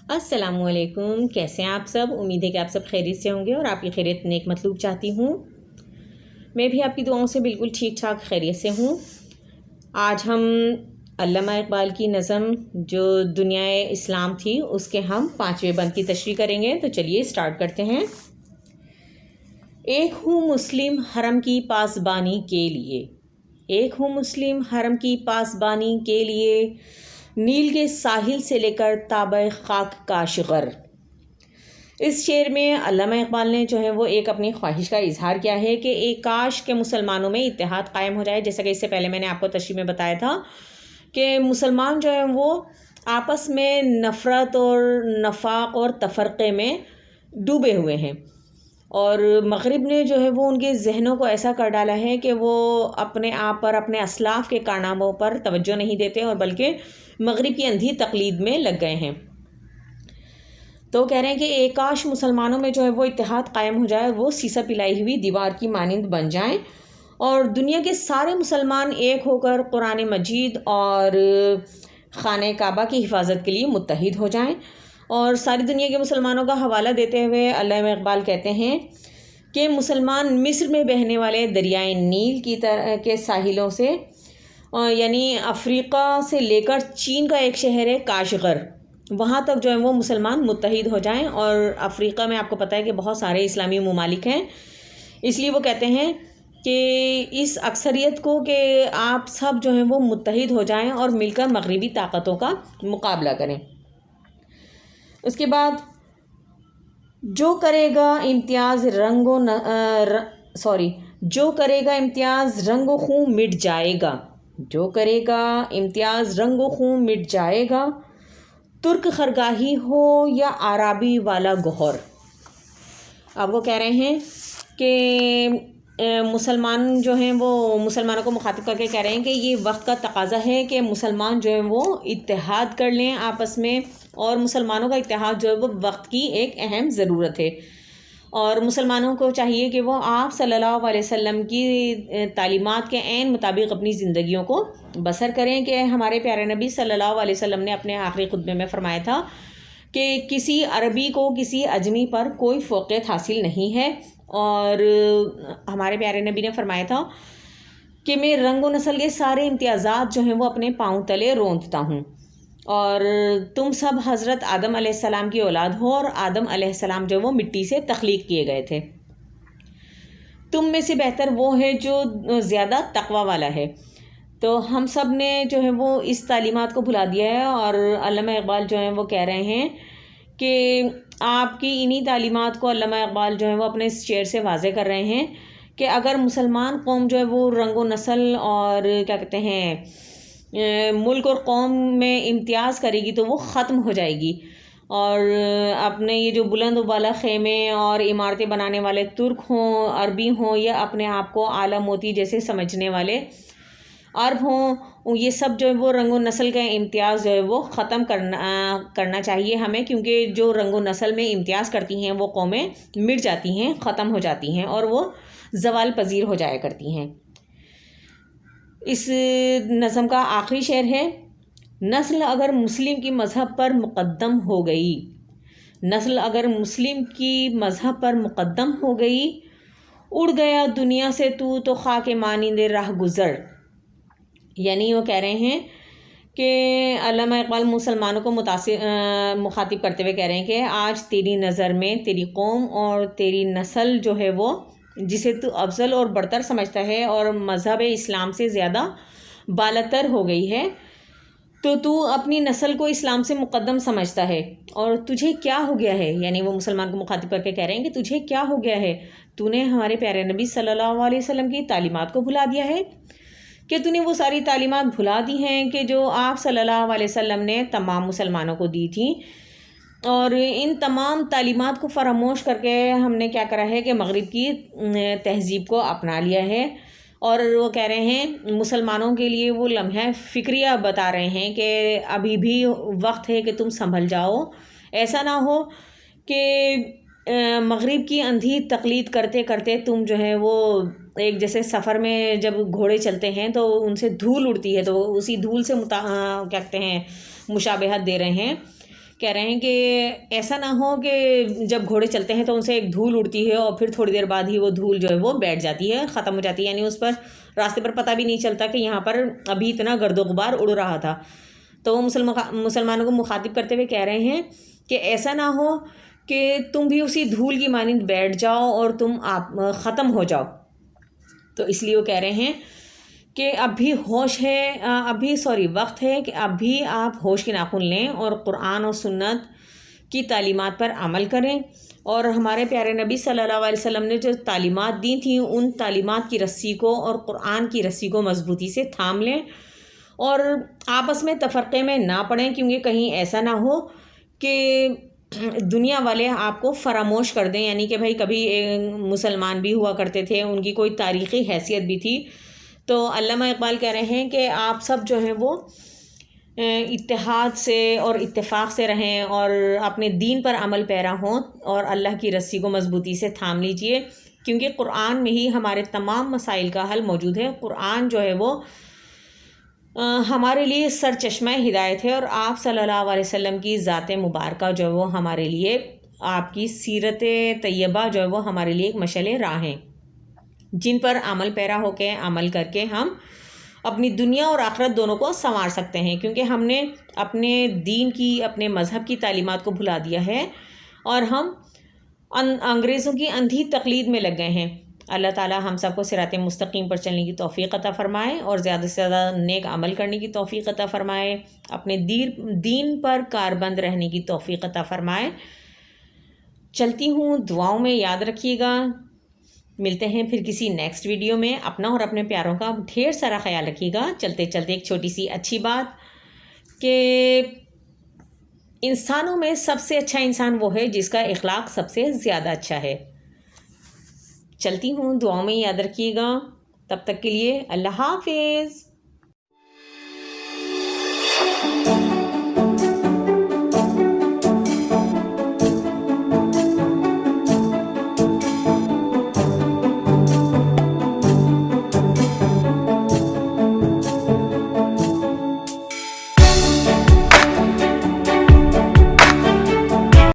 السلام علیکم، کیسے ہیں آپ سب؟ امید ہے کہ آپ سب خیریت سے ہوں گے اور آپ کی خیریت نیک مطلوب چاہتی ہوں۔ میں بھی آپ کی دعاؤں سے بالکل ٹھیک ٹھاک خیریت سے ہوں۔ آج ہم علامہ اقبال کی نظم جو دنیا اسلام تھی اس کے ہم 5ویں بند کی تشریح کریں گے، تو چلیے اسٹارٹ کرتے ہیں۔ ایک ہوں مسلم حرم کی پاسبانی کے لیے، ایک ہوں مسلم حرم کی پاسبانی کے لیے، نیل کے ساحل سے لے کر تابہ خاک کاشغر۔ اس شعر میں علامہ اقبال نے جو ہے وہ ایک اپنی خواہش کا اظہار کیا ہے کہ ایک کاش کے مسلمانوں میں اتحاد قائم ہو جائے، جیسا کہ اس سے پہلے میں نے آپ کو تشریح میں بتایا تھا کہ مسلمان جو ہیں وہ آپس میں نفرت اور نفاق اور تفرقے میں ڈوبے ہوئے ہیں، اور مغرب نے جو ہے وہ ان کے ذہنوں کو ایسا کر ڈالا ہے کہ وہ اپنے آپ پر، اپنے اسلاف کے کارناموں پر توجہ نہیں دیتے اور بلکہ مغرب کی اندھی تقلید میں لگ گئے ہیں۔ تو کہہ رہے ہیں کہ ایک کاش مسلمانوں میں جو ہے وہ اتحاد قائم ہو جائے، وہ سیسا پلائی ہوئی دیوار کی مانند بن جائیں اور دنیا کے سارے مسلمان ایک ہو کر قرآن مجید اور خانہ کعبہ کی حفاظت کے لیے متحد ہو جائیں۔ اور ساری دنیا کے مسلمانوں کا حوالہ دیتے ہوئے علامہ اقبال کہتے ہیں کہ مسلمان مصر میں بہنے والے دریائے نیل کی طرح کے ساحلوں سے، یعنی افریقہ سے لے کر چین کا ایک شہر ہے کاشغر، وہاں تک جو ہے وہ مسلمان متحد ہو جائیں۔ اور افریقہ میں آپ کو پتہ ہے کہ بہت سارے اسلامی ممالک ہیں، اس لیے وہ کہتے ہیں کہ اس اکثریت کو کہ آپ سب جو ہیں وہ متحد ہو جائیں اور مل کر مغربی طاقتوں کا مقابلہ کریں۔ اس کے بعد جو کرے گا امتیاز رنگ و خون مٹ جائے گا، جو کرے گا امتیاز رنگ و خون مٹ جائے گا، ترک خرگاہی ہو یا عربی والا گوہر۔ اب وہ کہہ رہے ہیں کہ مسلمان جو ہیں وہ مسلمانوں کو مخاطب کر کے کہہ رہے ہیں کہ یہ وقت کا تقاضا ہے کہ مسلمان جو ہیں وہ اتحاد کر لیں آپس میں، اور مسلمانوں کا اتحاد جو ہے وہ وقت کی ایک اہم ضرورت ہے، اور مسلمانوں کو چاہیے کہ وہ آپ صلی اللہ علیہ وسلم کی تعلیمات کے عین مطابق اپنی زندگیوں کو بسر کریں، کہ ہمارے پیارے نبی صلی اللہ علیہ وسلم نے اپنے آخری خطبے میں فرمایا تھا کہ کسی عربی کو کسی عجمی پر کوئی فوقیت حاصل نہیں ہے، اور ہمارے پیارے نبی نے فرمایا تھا کہ میں رنگ و نسل کے سارے امتیازات جو ہیں وہ اپنے پاؤں تلے روندتا ہوں، اور تم سب حضرت آدم علیہ السلام کی اولاد ہو، اور آدم علیہ السلام جو وہ مٹی سے تخلیق کیے گئے تھے۔ تم میں سے بہتر وہ ہے جو زیادہ تقوی والا ہے۔ تو ہم سب نے جو ہے وہ اس تعلیمات کو بھلا دیا ہے، اور علامہ اقبال جو ہیں وہ کہہ رہے ہیں کہ آپ کی انہی تعلیمات کو علامہ اقبال جو ہیں وہ اپنے اس شعر سے واضح کر رہے ہیں کہ اگر مسلمان قوم جو ہے وہ رنگ و نسل اور کیا کہتے ہیں ملک اور قوم میں امتیاز کرے گی تو وہ ختم ہو جائے گی، اور اپنے یہ جو بلند و بالا خیمے اور عمارتیں بنانے والے ترک ہوں، عربی ہوں، یا اپنے آپ کو اعلیٰ موتی جیسے سمجھنے والے عرب ہوں، یہ سب جو ہے وہ رنگ و نسل کا امتیاز جو ہے وہ ختم کرنا چاہیے ہمیں، کیونکہ جو رنگ و نسل میں امتیاز کرتی ہیں وہ قومیں مٹ جاتی ہیں، ختم ہو جاتی ہیں، اور وہ زوال پذیر ہو جایا کرتی ہیں۔ اس نظم کا آخری شعر ہے: نسل اگر مسلم کی مذہب پر مقدم ہو گئی، نسل اگر مسلم کی مذہب پر مقدم ہو گئی، اڑ گیا دنیا سے تو خاک مانند راہ گزر۔ یعنی وہ کہہ رہے ہیں کہ علامہ اقبال مسلمانوں کو مخاطب کرتے ہوئے کہہ رہے ہیں کہ آج تیری نظر میں تیری قوم اور تیری نسل جو ہے وہ جسے تو افضل اور برتر سمجھتا ہے اور مذہب اسلام سے زیادہ بالاتر ہو گئی ہے، تو اپنی نسل کو اسلام سے مقدم سمجھتا ہے، اور تجھے کیا ہو گیا ہے؟ یعنی وہ مسلمان کو مخاطب کر کے کہہ رہے ہیں کہ تجھے کیا ہو گیا ہے؟ تو نے ہمارے پیارے نبی صلی اللہ علیہ وسلم کی تعلیمات کو بھلا دیا ہے، کہ تو نے وہ ساری تعلیمات بھلا دی ہیں کہ جو آپ صلی اللہ علیہ وسلم نے تمام مسلمانوں کو دی تھیں، اور ان تمام تعلیمات کو فراموش کر کے ہم نے کیا کرا ہے کہ مغرب کی تہذیب کو اپنا لیا ہے۔ اور وہ کہہ رہے ہیں مسلمانوں کے لیے وہ لمحہ فکریہ بتا رہے ہیں کہ ابھی بھی وقت ہے کہ تم سنبھل جاؤ، ایسا نہ ہو کہ مغرب کی اندھی تقلید کرتے کرتے تم جو ہے وہ ایک جیسے سفر میں جب گھوڑے چلتے ہیں تو ان سے دھول اڑتی ہے، تو اسی دھول سے کیا کہتے ہیں مشابہت دے رہے ہیں کہہ رہے ہیں کہ ایسا نہ ہو کہ جب گھوڑے چلتے ہیں تو ان سے ایک دھول اڑتی ہے اور پھر تھوڑی دیر بعد ہی وہ دھول جو ہے وہ بیٹھ جاتی ہے، ختم ہو جاتی ہے، یعنی اس پر راستے پر پتہ بھی نہیں چلتا کہ یہاں پر ابھی اتنا گرد و غبار اڑ رہا تھا۔ تو وہ مسلمانوں کو مخاطب کرتے ہوئے کہہ رہے ہیں کہ ایسا نہ ہو کہ تم بھی اسی دھول کی مانند بیٹھ جاؤ اور تم ختم ہو جاؤ۔ تو اس لیے وہ کہہ رہے ہیں کہ اب بھی وقت ہے کہ اب بھی آپ ہوش کے ناخن لیں اور قرآن اور سنت کی تعلیمات پر عمل کریں، اور ہمارے پیارے نبی صلی اللہ علیہ وسلم نے جو تعلیمات دی تھیں ان تعلیمات کی رسی کو اور قرآن کی رسی کو مضبوطی سے تھام لیں اور آپس میں تفرقے میں نہ پڑیں، کیونکہ کہیں ایسا نہ ہو کہ دنیا والے آپ کو فراموش کر دیں، یعنی کہ بھائی کبھی مسلمان بھی ہوا کرتے تھے، ان کی کوئی تاریخی حیثیت بھی تھی۔ تو علامہ اقبال کہہ رہے ہیں کہ آپ سب جو ہیں وہ اتحاد سے اور اتفاق سے رہیں اور اپنے دین پر عمل پیرا ہوں اور اللہ کی رسی کو مضبوطی سے تھام لیجئے، کیونکہ قرآن میں ہی ہمارے تمام مسائل کا حل موجود ہے۔ قرآن جو ہے وہ ہمارے لیے سرچشمہ ہدایت ہے، اور آپ صلی اللہ علیہ وسلم کی ذات مبارکہ جو ہے وہ ہمارے لیے، آپ کی سیرت طیبہ جو ہے وہ ہمارے لیے ایک مشعل راہ ہیں، جن پر عمل پیرا ہو کے عمل کر کے ہم اپنی دنیا اور آخرت دونوں کو سنوار سکتے ہیں، کیونکہ ہم نے اپنے دین کی، اپنے مذہب کی تعلیمات کو بھلا دیا ہے اور ہم انگریزوں کی اندھی تقلید میں لگ گئے ہیں۔ اللہ تعالی ہم سب کو صراط مستقیم پر چلنے کی توفیق عطا فرمائے اور زیادہ سے زیادہ نیک عمل کرنے کی توفیق عطا فرمائے، اپنے دین پر کاربند رہنے کی توفیق عطا فرمائے۔ چلتی ہوں، دعاؤں میں یاد رکھیے گا۔ ملتے ہیں پھر کسی نیکسٹ ویڈیو میں۔ اپنا اور اپنے پیاروں کا ڈھیر سارا خیال رکھیے گا۔ چلتے چلتے ایک چھوٹی سی اچھی بات کہ انسانوں میں سب سے اچھا انسان وہ ہے جس کا اخلاق سب سے زیادہ اچھا ہے۔ چلتی ہوں، دعاؤں میں یاد رکھیے گا۔ تب تک کے لیے اللہ حافظ۔